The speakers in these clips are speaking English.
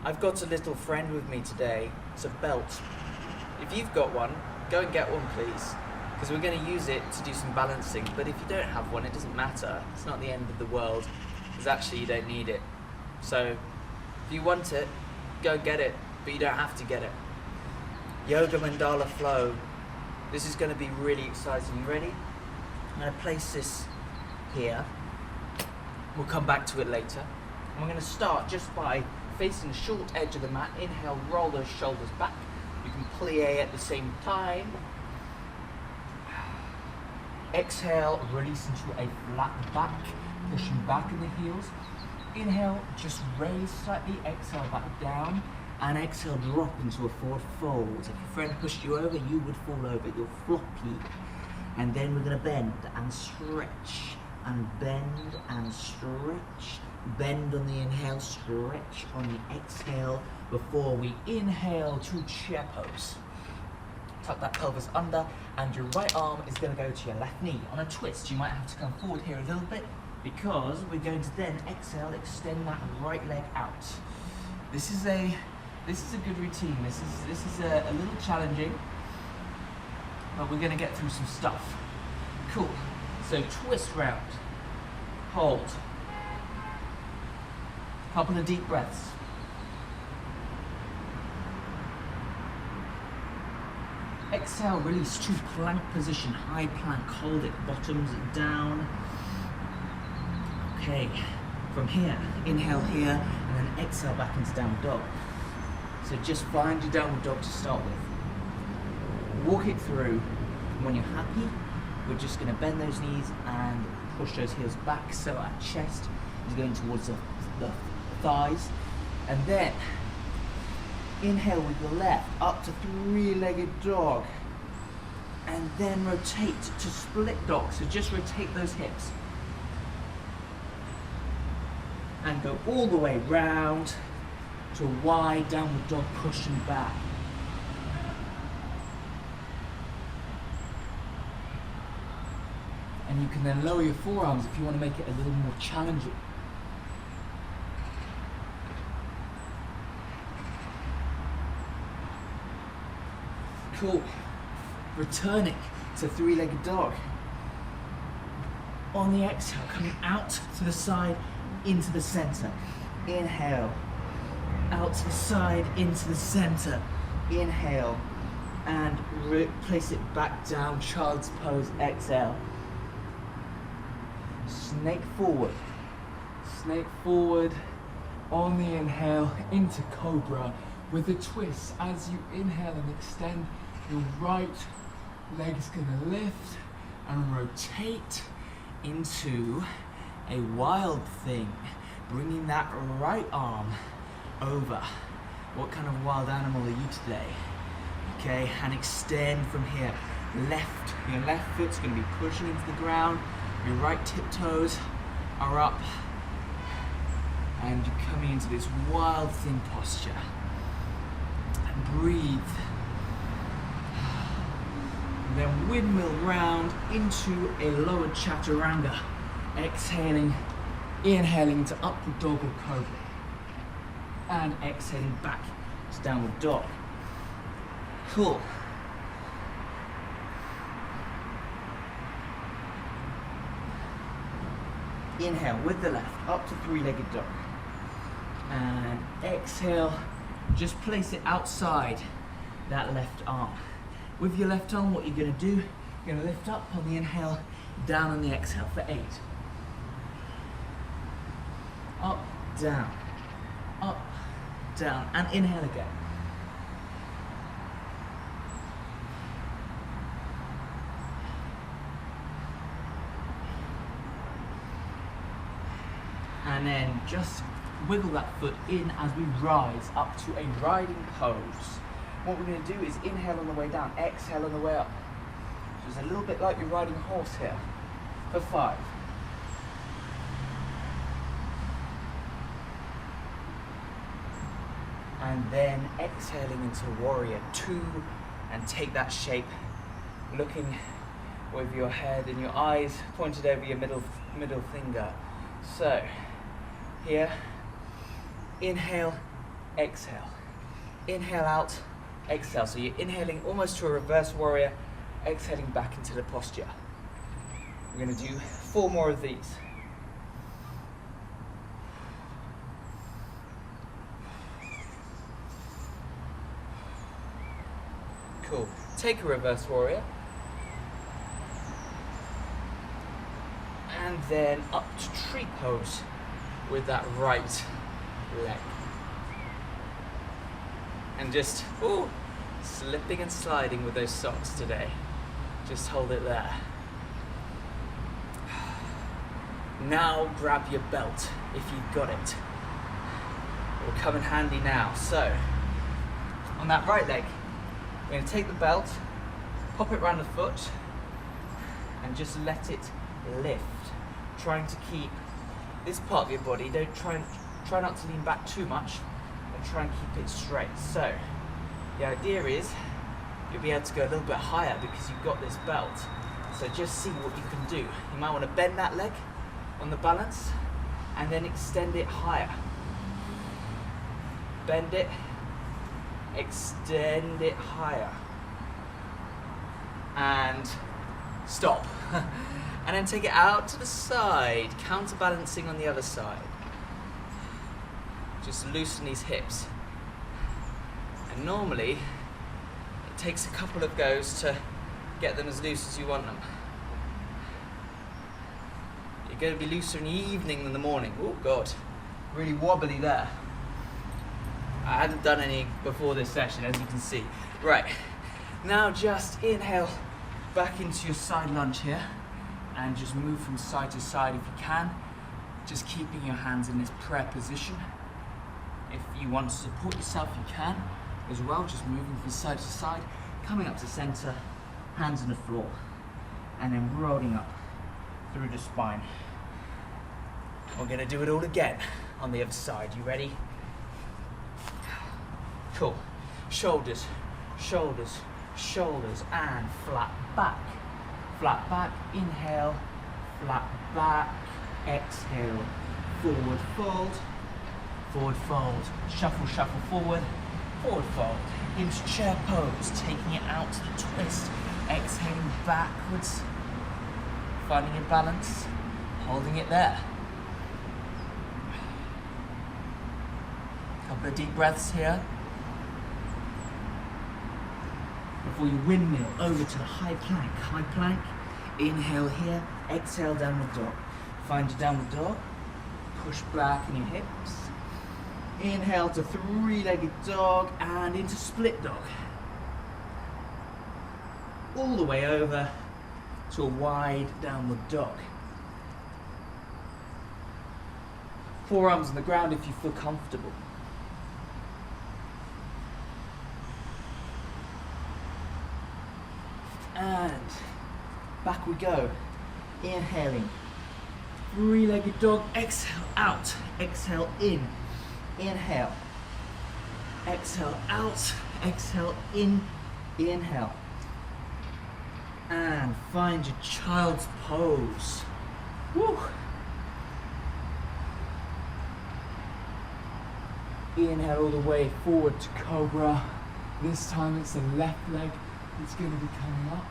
I've got a little friend with me today. It's a belt. If you've got one, go and get one, please. Because we're going to use it to do some balancing. But if you don't have one, it doesn't matter. It's not the end of the world. Because actually, you don't need it. So, if you want it, go get it. But you don't have to get it. Yoga Mandala Flow. This is going to be really exciting. You ready? I'm going to place this here. We'll come back to it later. And we're going to start just by facing the short edge of the mat. Inhale, roll those shoulders back. You can plie at the same time. Exhale, release into a flat back, pushing back in the heels. Inhale, just raise slightly, exhale back down, and exhale, drop into a forward fold. If your friend pushed you over, you would fall over, you're floppy. And then we're gonna bend and stretch, and bend and stretch. Bend on the inhale, stretch on the exhale, before we inhale to chair pose. Tuck that pelvis under, and your right arm is going to go to your left knee. On a twist, you might have to come forward here a little bit, because we're going to then exhale, extend that right leg out. This is a good routine. This is a little challenging, but we're going to get through some stuff. Cool. So twist round, hold. Couple of deep breaths. Exhale, release to plank position, high plank, hold it, bottoms down. Okay, from here, inhale here, and then exhale back into downward dog. So just find your downward dog to start with. Walk it through, and when you're happy, we're just gonna bend those knees and push those heels back, so our chest is going towards the thighs. And then, inhale with your left, up to three-legged dog. And then rotate to split dog, so just rotate those hips. And go all the way round to a wide downward dog, pushing back. And you can then lower your forearms if you want to make it a little more challenging. Cool. Returning to three-legged dog. On the exhale, coming out to the side, into the center. Inhale. Out to the side, into the center. Inhale. And place it back down, child's pose, exhale. Snake forward. Snake forward on the inhale into cobra with a twist. As you inhale and extend, your right leg is going to lift and rotate into a wild thing, bringing that right arm over. What kind of wild animal are you today? Okay, and extend from here. Your left foot's going to be pushing into the ground, your right tiptoes are up, and you're coming into this wild thing posture. And breathe. And then windmill round into a lower chaturanga. Exhaling, inhaling to upward dog or cobra. And exhaling back to downward dog. Cool. Inhale with the left, up to three-legged dog. And exhale, just place it outside that left arm. With your left arm, what you're gonna do, you're gonna lift up on the inhale, down on the exhale for 8. Up, down, and inhale again. And then just wiggle that foot in as we rise up to a riding pose. What we're going to do is inhale on the way down, exhale on the way up. So it's a little bit like you're riding a horse here. For 5. And then exhaling into warrior 2 and take that shape, looking with your head and your eyes pointed over your middle finger. So here, inhale, exhale. Inhale out, exhale. So you're inhaling almost to a reverse warrior, exhaling back into the posture. We're going to do 4 more of these. Cool. Take a reverse warrior. And then up to tree pose with that right leg. And just, slipping and sliding with those socks today. Just hold it there. Now grab your belt if you've got it. It will come in handy now. So, on that right leg, we're going to take the belt, pop it around the foot, and just let it lift. Trying to keep this part of your body, don't try not to lean back too much, and try and keep it straight. So, the idea is you'll be able to go a little bit higher because you've got this belt. So just see what you can do. You might want to bend that leg on the balance and then extend it higher. Bend it, extend it higher, and stop. And then take it out to the side, counterbalancing on the other side. Just loosen these hips. And normally, it takes a couple of goes to get them as loose as you want them. You're going to be looser in the evening than the morning. Oh God, really wobbly there. I hadn't done any before this session, as you can see. Right, now just inhale back into your side lunge here. And just move from side to side if you can. Just keeping your hands in this prayer position. If you want to support yourself, you can as well. Just moving from side to side, coming up to center, hands on the floor, and then rolling up through the spine. We're going to do it all again on the other side. You ready? Cool. Shoulders, shoulders, shoulders, and flat back. Flat back, inhale, flat back, exhale, forward fold, shuffle, shuffle forward fold, into chair pose, taking it out to the twist, exhaling backwards, finding your balance, holding it there. Couple of deep breaths here. Before you windmill over to the high plank, inhale here, exhale downward dog. Find your downward dog, push back in your hips. Inhale to 3-legged dog and into split dog. All the way over to a wide downward dog. Forearms on the ground if you feel comfortable. And back we go. Inhaling. 3-legged dog. Exhale out. Exhale in. Inhale. Exhale out. Exhale in. Inhale. And find your child's pose. Woo. Inhale all the way forward to cobra. This time it's the left leg. It's going to be coming up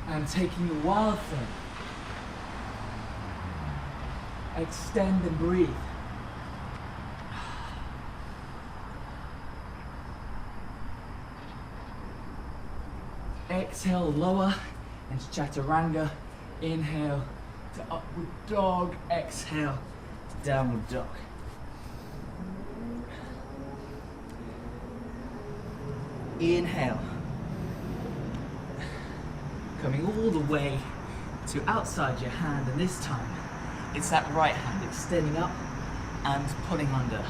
and taking a wild thing. Extend and breathe. Exhale, lower into chaturanga. Inhale to upward dog. Exhale to downward dog. Inhale, coming all the way to outside your hand, and this time it's that right hand extending up and pulling under.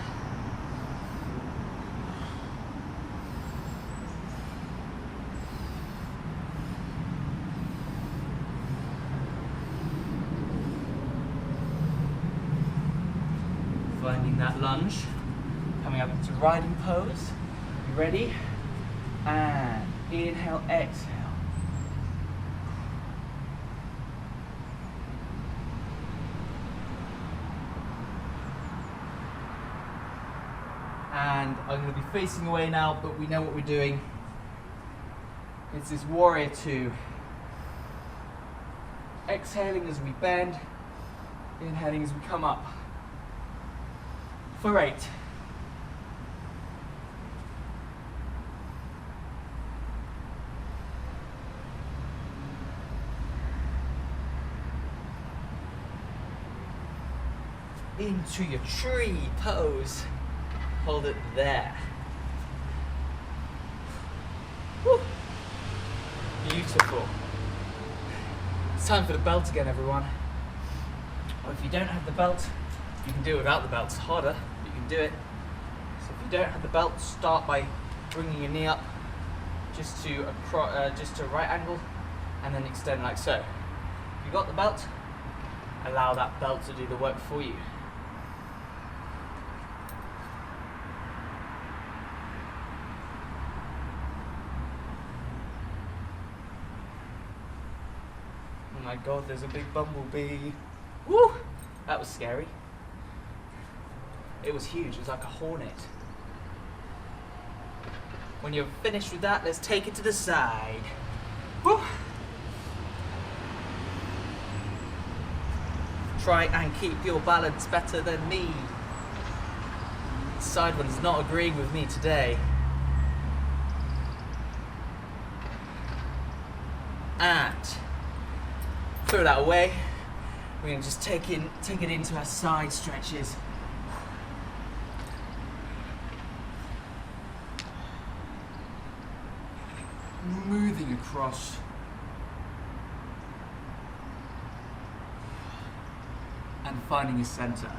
Finding that lunge, coming up into riding pose. You ready? And inhale, exhale. And I'm going to be facing away now, but we know what we're doing. It's this warrior 2. Exhaling as we bend, inhaling as we come up. For 8. Into your tree pose. Hold it there. Woo. Beautiful. It's time for the belt again, everyone. Or if you don't have the belt, you can do it without the belt. It's harder, but you can do it. So if you don't have the belt, start by bringing your knee up just to a right angle, and then extend like so. If you got the belt, allow that belt to do the work for you. Oh my god, there's a big bumblebee. Woo! That was scary. It was huge, it was like a hornet. When you're finished with that, let's take it to the side. Woo! Try and keep your balance better than me. The side one's not agreeing with me today. And throw that away. We're going to just take it into our side stretches. Moving across. And finding a center.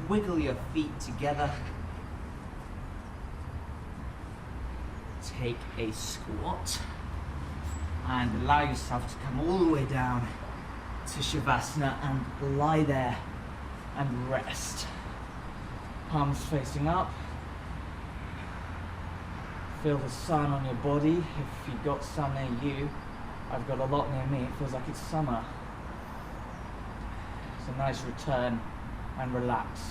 Wiggle your feet together. Take a squat and allow yourself to come all the way down to Shavasana and lie there and rest. Palms facing up. Feel the sun on your body. If you've got sun near you, I've got a lot near me. It feels like it's summer. It's a nice return and relax.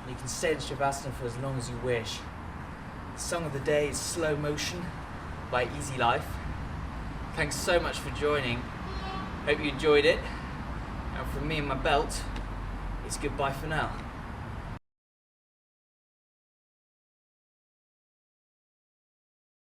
You can stay in Shavasana for as long as you wish. The song of the day is Slow Motion by Easy Life. Thanks so much for joining. Hope you enjoyed it. And from me and my belt, it's goodbye for now.